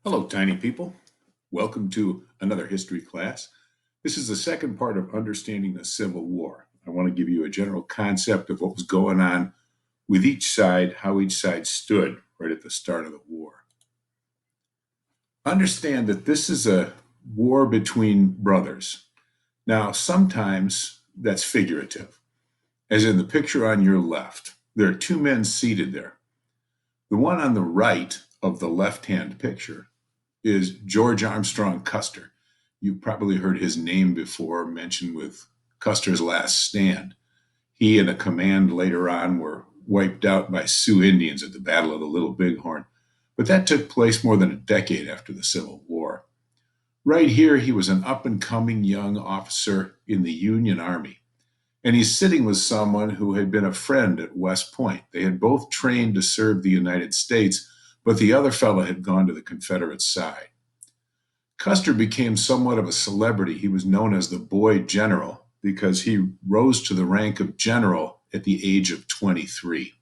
Hello, tiny people. Welcome to another history class. This is the second part of understanding the Civil War. I want to give you a general concept of what was going on with each side, how each side stood right at the start of the war. Understand that this is a war between brothers. Now, sometimes that's figurative, as in the picture on your left. There are two men seated there. The one on the right of the left hand picture is George Armstrong Custer. You've probably heard his name before mentioned with Custer's Last Stand. He and a command later on were wiped out by Sioux Indians at the Battle of the Little Bighorn, but that took place more than a decade after the Civil War. Right here, he was an up and coming young officer in the Union Army, and he's sitting with someone who had been a friend at West Point. They had both trained to serve the United States, but the other fellow had gone to the Confederate side. Custer became somewhat of a celebrity. He was known as the Boy General because he rose to the rank of general at the age of 23.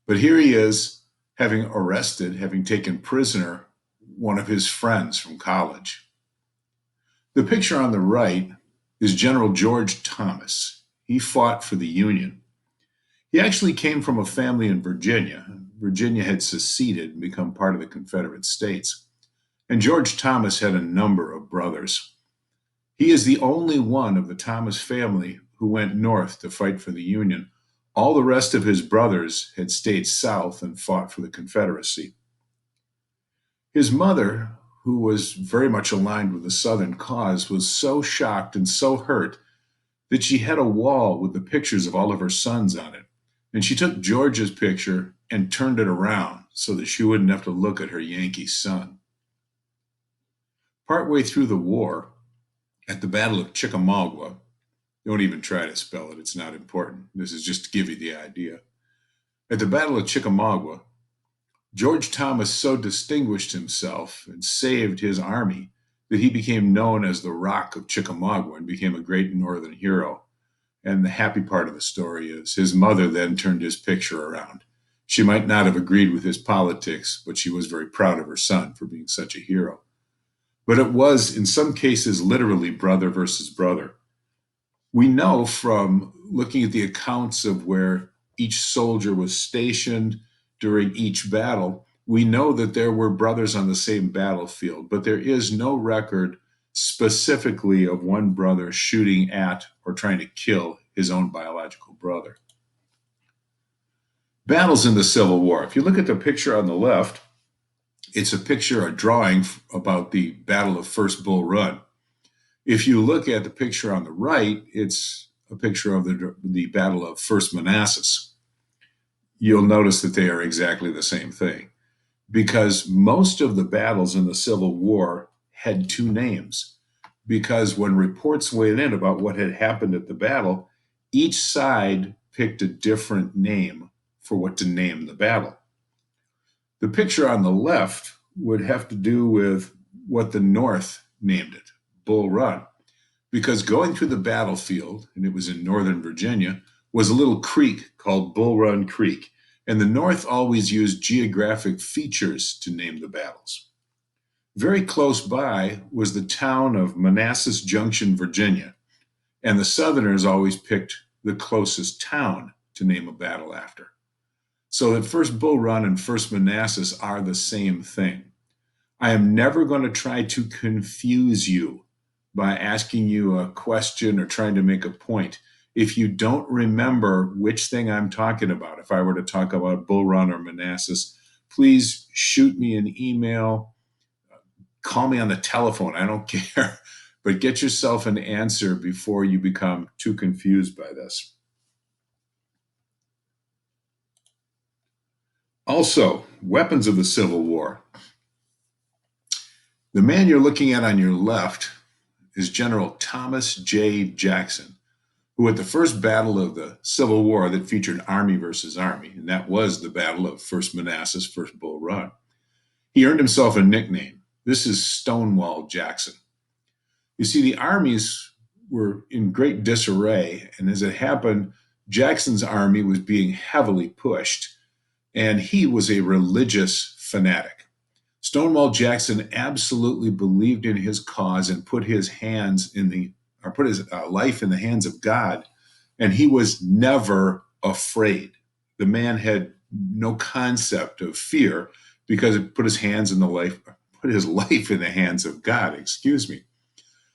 But here he is, having arrested, having taken prisoner one of his friends from college. The picture on the right is General George Thomas. He fought for the Union. He actually came from a family in Virginia. Virginia had seceded and become part of the Confederate States. And George Thomas had a number of brothers. He is the only one of the Thomas family who went north to fight for the Union. All the rest of his brothers had stayed south and fought for the Confederacy. His mother, who was very much aligned with the Southern cause, was so shocked and so hurt that she had a wall with the pictures of all of her sons on it. And she took George's picture and turned it around so that she wouldn't have to look at her Yankee son. Partway through the war, at the Battle of Chickamauga, don't even try to spell it, it's not important. This is just to give you the idea. At the Battle of Chickamauga, George Thomas so distinguished himself and saved his army that he became known as the Rock of Chickamauga and became a great Northern hero. And the happy part of the story is his mother then turned his picture around. She might not have agreed with his politics, but she was very proud of her son for being such a hero. But it was, in some cases, literally brother versus brother. We know from looking at the accounts of where each soldier was stationed during each battle, we know that there were brothers on the same battlefield, but there is no record specifically of one brother shooting at or trying to kill his own biological brother. Battles in the Civil War. If you look at the picture on the left, it's a picture, a drawing about the Battle of First Bull Run. If you look at the picture on the right, it's a picture of the Battle of First Manassas. You'll notice that they are exactly the same thing because most of the battles in the Civil War had two names. Because when reports weighed in about what had happened at the battle, each side picked a different name for what to name the battle. The picture on the left would have to do with what the North named it, Bull Run, because going through the battlefield, and it was in northern Virginia, was a little creek called Bull Run Creek, and the North always used geographic features to name the battles. Very close by was the town of Manassas Junction, Virginia, and the Southerners always picked the closest town to name a battle after. So that First Bull Run and First Manassas are the same thing. I am never going to try to confuse you by asking you a question or trying to make a point. If you don't remember which thing I'm talking about, if I were to talk about Bull Run or Manassas, please shoot me an email, call me on the telephone. I don't care. But get yourself an answer before you become too confused by this. Also, weapons of the Civil War. The man you're looking at on your left is General Thomas J. Jackson, who at the first battle of the Civil War that featured Army versus Army, and that was the Battle of First Manassas, First Bull Run, he earned himself a nickname. This is Stonewall Jackson. You see, the armies were in great disarray, and as it happened, Jackson's army was being heavily pushed, and he was a religious fanatic. Stonewall Jackson absolutely believed in his cause and put his hands in the, or put his life in the hands of God, and he was never afraid. The man had no concept of fear because it put his hands in the life, put his life in the hands of God. Excuse me.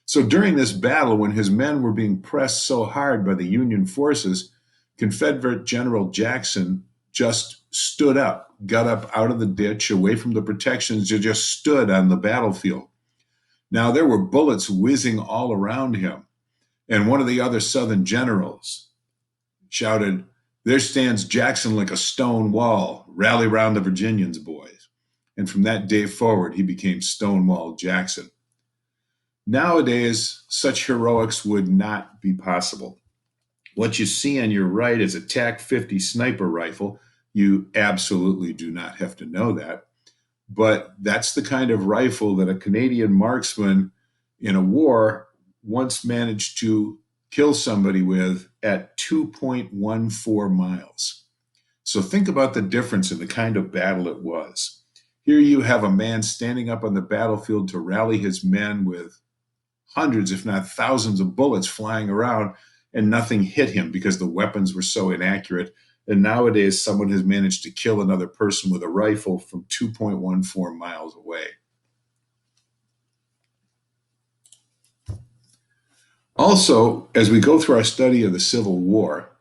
So during this battle, when his men were being pressed so hard by the Union forces, Confederate General Jackson just stood up, got up out of the ditch, away from the protections, and just stood on the battlefield. Now, there were bullets whizzing all around him, and one of the other Southern generals shouted, "There stands Jackson like a stone wall. Rally round the Virginians, boys." And from that day forward, he became Stonewall Jackson. Nowadays, such heroics would not be possible. What you see on your right is a TAC 50 sniper rifle. You absolutely do not have to know that. But that's the kind of rifle that a Canadian marksman in a war once managed to kill somebody with at 2.14 miles. So think about the difference in the kind of battle it was. Here you have a man standing up on the battlefield to rally his men with hundreds, if not thousands, of bullets flying around, and nothing hit him because the weapons were so inaccurate. And nowadays, someone has managed to kill another person with a rifle from 2.14 miles away. Also, as we go through our study of the Civil War,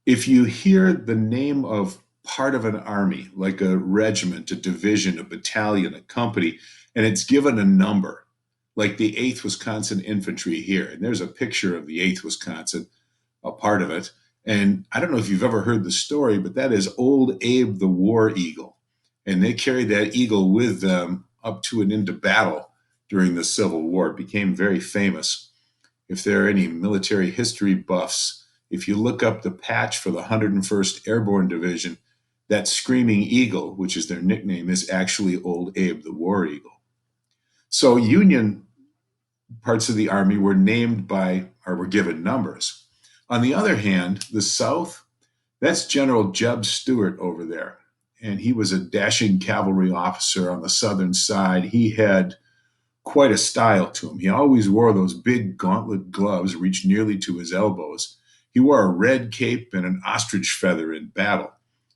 if you hear the name of part of an army, like a regiment, a division, a battalion, a company, and it's given a number, like the 8th Wisconsin Infantry here, and there's a picture of the 8th Wisconsin, a part of it. And I don't know if you've ever heard the story, but that is old Abe the War Eagle. And they carried that eagle with them up to and into battle during the Civil War. It became very famous. If there are any military history buffs, if you look up the patch for the 101st Airborne Division, that screaming eagle, which is their nickname, is actually old Abe the War Eagle. So Union parts of the Army were named by, or were given numbers. On the other hand, the South, that's General Jeb Stuart over there. And he was a dashing cavalry officer on the Southern side. He had quite a style to him. He always wore those big gauntlet gloves, reached nearly to his elbows. He wore a red cape and an ostrich feather in battle.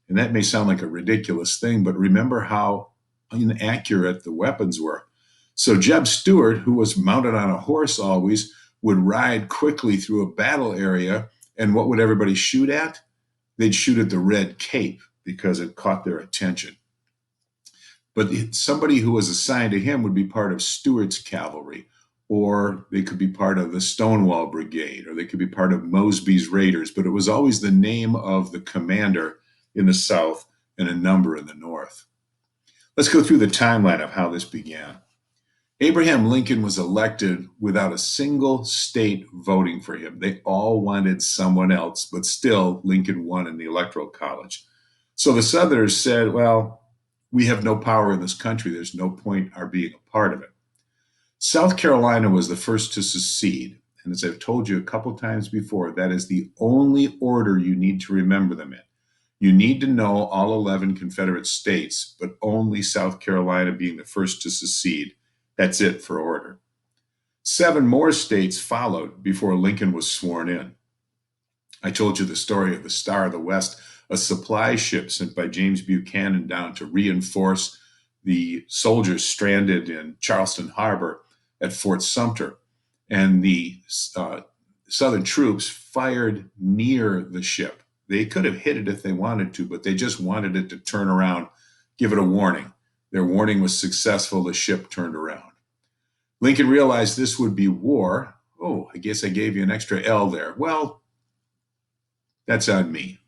And that may sound like a ridiculous thing, but remember how inaccurate the weapons were. So Jeb Stuart, who was mounted on a horse always, would ride quickly through a battle area. And what would everybody shoot at? They'd shoot at the red cape because it caught their attention. But somebody who was assigned to him would be part of Stuart's cavalry, or they could be part of the Stonewall Brigade, or they could be part of Mosby's Raiders. But it was always the name of the commander in the South and a number in the North. Let's go through the timeline of how this began. Abraham Lincoln was elected without a single state voting for him. They all wanted someone else, but still Lincoln won in the Electoral College. So the Southerners said, well, we have no power in this country. There's no point our being a part of it. South Carolina was the first to secede. And as I've told you a couple times before, that is the only order you need to remember them in. You need to know all 11 Confederate states, but only South Carolina being the first to secede. That's it for order. 7 more states followed before Lincoln was sworn in. I told you the story of the Star of the West, a supply ship sent by James Buchanan down to reinforce the soldiers stranded in Charleston Harbor at Fort Sumter. And the Southern troops fired near the ship. They could have hit it if they wanted to, but they just wanted it to turn around, give it a warning. Their warning was successful. The ship turned around. Lincoln realized this would be war. Oh, I guess I gave you an extra L there. Well, that's on me.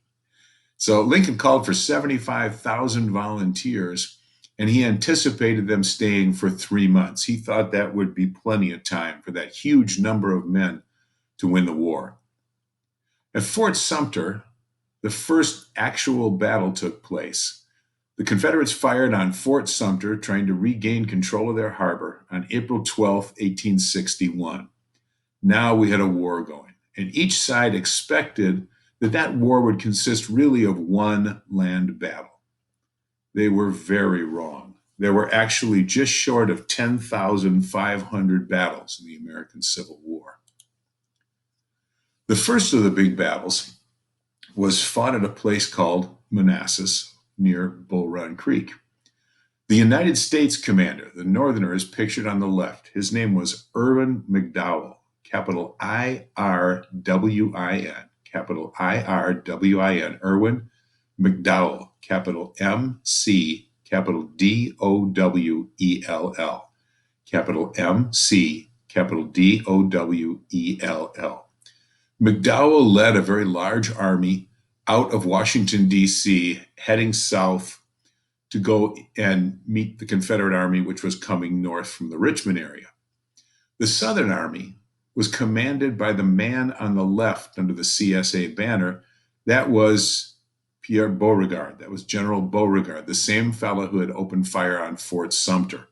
So Lincoln called for 75,000 volunteers, and he anticipated them staying for 3 months. He thought that would be plenty of time for that huge number of men to win the war. At Fort Sumter, the first actual battle took place. The Confederates fired on Fort Sumter, trying to regain control of their harbor on April 12, 1861. Now we had a war going, and each side expected that war would consist really of one land battle. They were very wrong. There were actually just short of 10,500 battles in the American Civil War. The first of the big battles was fought at a place called Manassas near Bull Run Creek. The United States commander, the Northerner, is pictured on the left. His name was Irwin McDowell, capital IRWIN, capital IRWIN, Irwin McDowell, capital MC, capital DOWELL, capital MC, capital DOWELL. McDowell led a very large army out of Washington, D.C., heading south to go and meet the Confederate Army, which was coming north from the Richmond area. The Southern Army was commanded by the man on the left under the CSA banner. That was Pierre Beauregard. That was General Beauregard, the same fellow who had opened fire on Fort Sumter.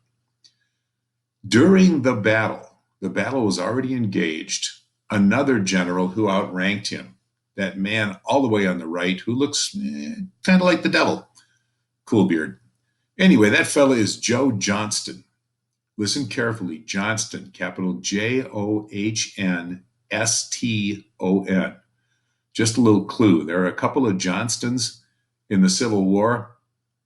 During the battle was already engaged. Another general who outranked him, that man all the way on the right who looks kind of like the devil. Cool beard. Anyway, that fella is Joe Johnston. Listen carefully. Johnston, capital JOHNSTON. Just a little clue. There are a couple of Johnstons in the Civil War.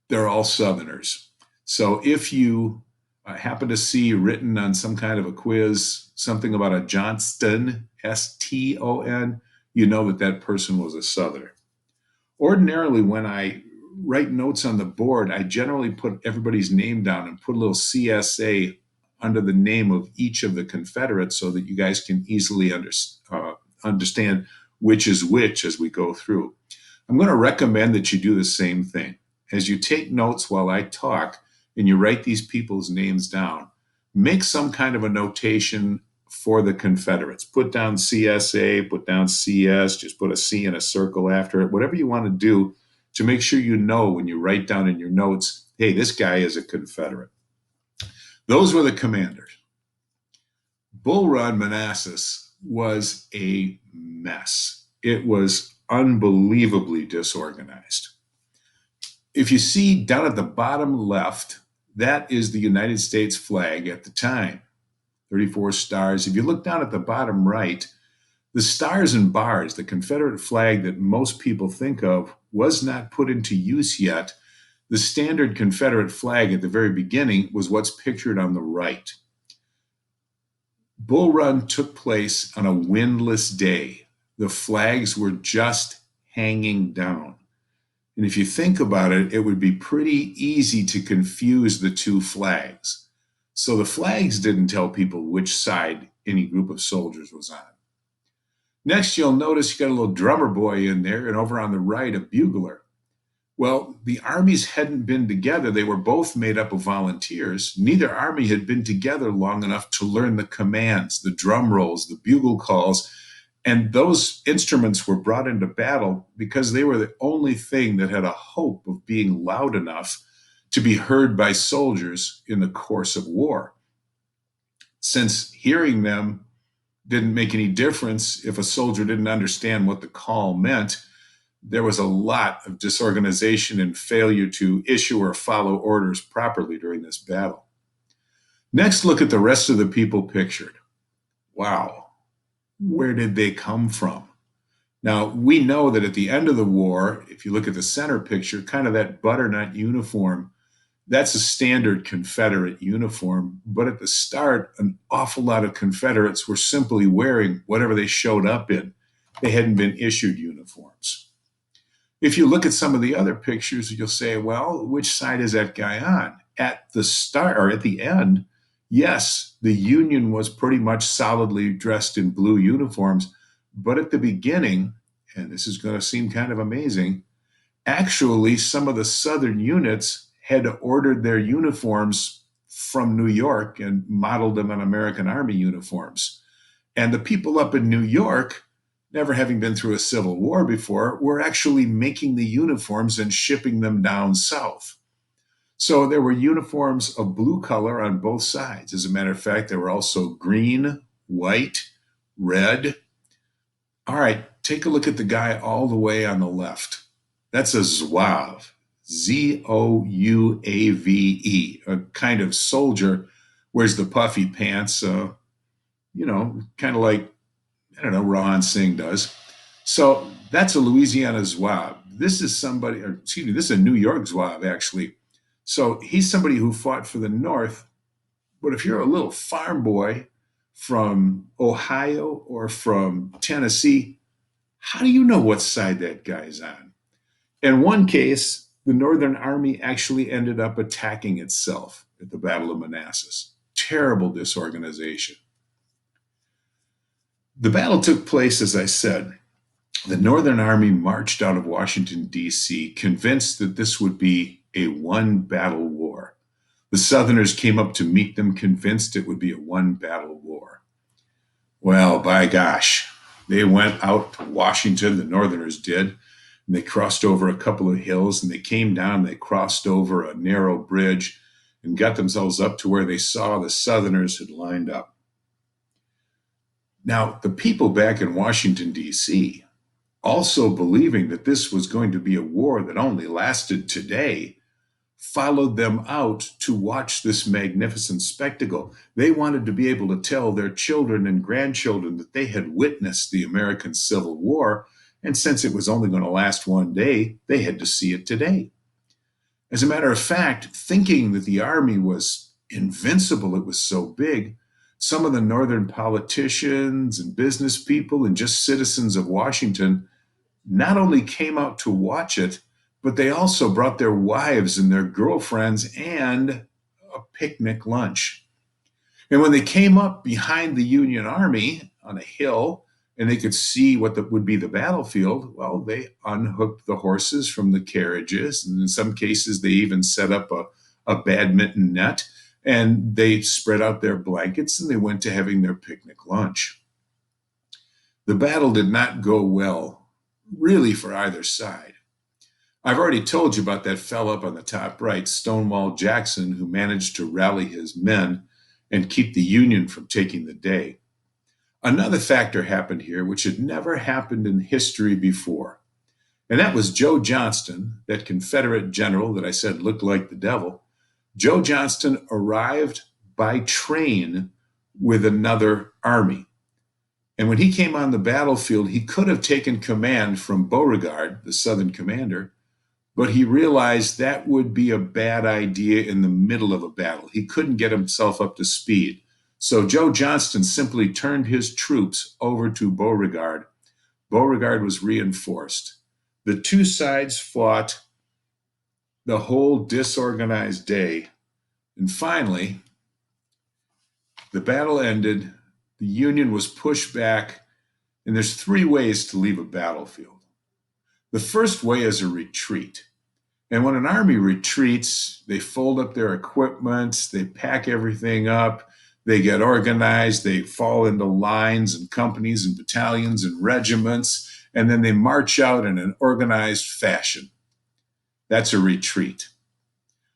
They're all Southerners. So if you happen to see written on some kind of a quiz something about a Johnston, STON, you know that person was a Southerner. Ordinarily, when I write notes on the board, I generally put everybody's name down and put a little CSA under the name of each of the Confederates so that you guys can easily understand which is which as we go through. I'm going to recommend that you do the same thing. As you take notes while I talk and you write these people's names down, make some kind of a notation for the Confederates. Put down CSA, put down CS, just put a C in a circle after it, whatever you want to do to make sure you know when you write down in your notes, hey, this guy is a Confederate. Those were the commanders. Bull Run, Manassas was a mess. It was unbelievably disorganized. If you see down at the bottom left, that is the United States flag at the time, 34 stars. If you look down at the bottom right, the stars and bars, the Confederate flag that most people think of, was not put into use yet. The standard Confederate flag at the very beginning was what's pictured on the right. Bull Run took place on a windless day. The flags were just hanging down. And if you think about it, it would be pretty easy to confuse the two flags. So the flags didn't tell people which side any group of soldiers was on. Next, you'll notice you got a little drummer boy in there, and over on the right, a bugler. Well, the armies hadn't been together. They were both made up of volunteers. Neither army had been together long enough to learn the commands, the drum rolls, the bugle calls, and those instruments were brought into battle because they were the only thing that had a hope of being loud enough to be heard by soldiers in the course of war. Since hearing them didn't make any difference if a soldier didn't understand what the call meant, there was a lot of disorganization and failure to issue or follow orders properly during this battle. Next, look at the rest of the people pictured. Wow, where did they come from? Now, we know that at the end of the war, if you look at the center picture, kind of that butternut uniform, that's a standard Confederate uniform. But at the start, an awful lot of Confederates were simply wearing whatever they showed up in. They hadn't been issued uniforms. If you look at some of the other pictures, you'll say, well, which side is that guy on? At the start or at the end, yes, the Union was pretty much solidly dressed in blue uniforms. But at the beginning, and this is going to seem kind of amazing, actually some of the Southern units had ordered their uniforms from New York and modeled them on American Army uniforms. And the people up in New York, never having been through a Civil War before, were actually making the uniforms and shipping them down south. So there were uniforms of blue color on both sides. As a matter of fact, there were also green, white, red. All right, take a look at the guy all the way on the left. That's a Zouave. Zouave, a kind of soldier, wears the puffy pants, kind of like, I don't know, Rohan Singh does. So that's a Louisiana Zouave. This is somebody, or excuse me, this is a New York Zouave, actually. So he's somebody who fought for the North. But if you're a little farm boy from Ohio or from Tennessee, how do you know what side that guy's on? In one case, the Northern Army actually ended up attacking itself at the Battle of Manassas. Terrible disorganization. The battle took place, as I said. The Northern Army marched out of Washington, D.C., convinced that this would be a one battle war. The Southerners came up to meet them, convinced it would be a one battle war. Well, by gosh, they went out to Washington, the Northerners did, and they crossed over a couple of hills and they came down, they crossed over a narrow bridge and got themselves up to where they saw the Southerners had lined up. Now, the people back in Washington, D.C., also believing that this was going to be a war that only lasted today, followed them out to watch this magnificent spectacle. They wanted to be able to tell their children and grandchildren that they had witnessed the American Civil War, and since it was only going to last one day, they had to see it today. As a matter of fact, thinking that the army was invincible, it was so big, some of the northern politicians and business people and just citizens of Washington not only came out to watch it, but they also brought their wives and their girlfriends and a picnic lunch. And when they came up behind the Union Army on a hill and they could see what would be the battlefield, well, they unhooked the horses from the carriages. And in some cases, they even set up a badminton net and they spread out their blankets and they went to having their picnic lunch. The battle did not go well, really, for either side. I've already told you about that fellow up on the top right, Stonewall Jackson, who managed to rally his men and keep the Union from taking the day. Another factor happened here which had never happened in history before, and that was Joe Johnston, that Confederate general that I said looked like the devil. Joe Johnston arrived by train with another army. And when he came on the battlefield, he could have taken command from Beauregard, the Southern commander, but he realized that would be a bad idea in the middle of a battle. He couldn't get himself up to speed. So Joe Johnston simply turned his troops over to Beauregard. Beauregard was reinforced. The two sides fought the whole disorganized day. And finally, the battle ended. The Union was pushed back. And there's three ways to leave a battlefield. The first way is a retreat. And when an army retreats, they fold up their equipment, they pack everything up, they get organized, they fall into lines and companies and battalions and regiments, and then they march out in an organized fashion. That's a retreat.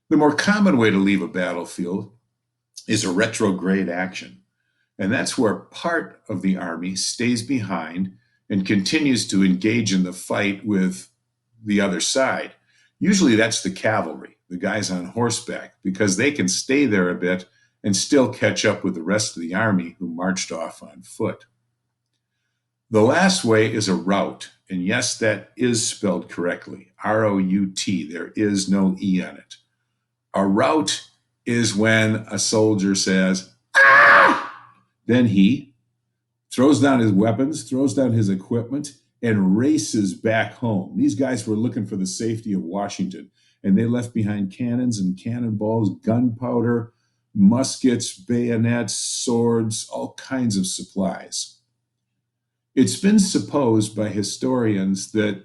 The more common way to leave a battlefield is a retrograde action. And that's where part of the army stays behind and continues to engage in the fight with the other side. Usually that's the cavalry, the guys on horseback, because they can stay there a bit and still catch up with the rest of the army who marched off on foot. The last way is a rout. And yes, that is spelled correctly, R-O-U-T. There is no E on it. A rout is when a soldier says, "Ah!" Then he throws down his weapons, throws down his equipment, and races back home. These guys were looking for the safety of Washington, and they left behind cannons and cannonballs, gunpowder, muskets, bayonets, swords, all kinds of supplies. It's been supposed by historians that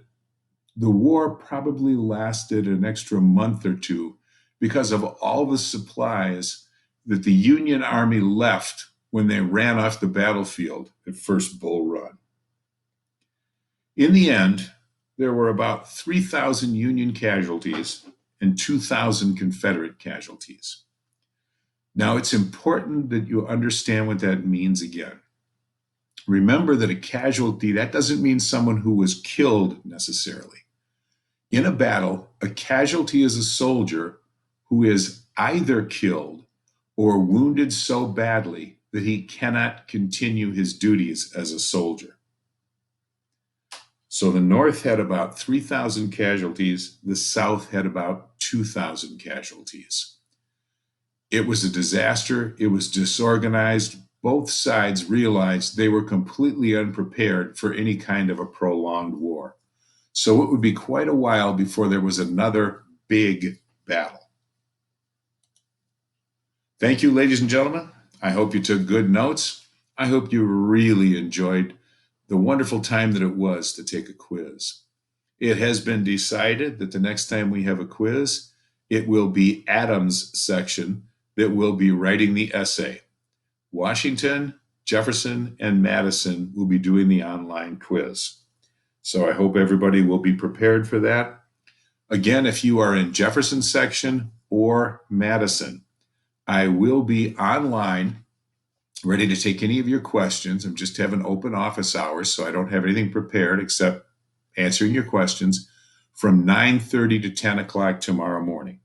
the war probably lasted an extra month or two because of all the supplies that the Union Army left when they ran off the battlefield at First Bull Run. In the end, there were about 3,000 Union casualties and 2,000 Confederate casualties. Now, it's important that you understand what that means again. Remember that a casualty, that doesn't mean someone who was killed necessarily. In a battle, a casualty is a soldier who is either killed or wounded so badly that he cannot continue his duties as a soldier. So the North had about 3,000 casualties, the South had about 2,000 casualties. It was a disaster, it was disorganized. Both sides realized they were completely unprepared for any kind of a prolonged war. So it would be quite a while before there was another big battle. Thank you, ladies and gentlemen. I hope you took good notes. I hope you really enjoyed the wonderful time that it was to take a quiz. It has been decided that the next time we have a quiz, it will be Adams' section that will be writing the essay. Washington, Jefferson, and Madison will be doing the online quiz. So I hope everybody will be prepared for that. Again, if you are in Jefferson section or Madison, I will be online ready to take any of your questions. I'm just having open office hours, so I don't have anything prepared except answering your questions from 9:30 to 10 o'clock tomorrow morning.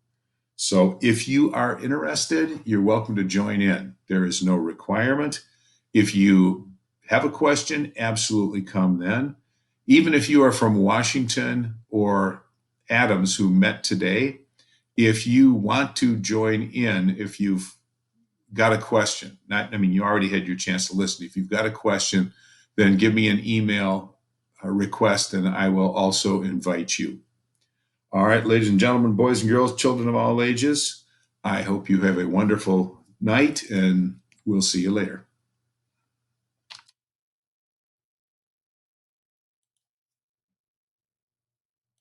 So if you are interested, you're welcome to join in. There is no requirement. If you have a question, absolutely come then. Even if you are from Washington or Adams, who met today, if you want to join in, if you've got a question, you already had your chance to listen. If you've got a question, then give me an email request and I will also invite you. All right, ladies and gentlemen, boys and girls, children of all ages, I hope you have a wonderful night and we'll see you later.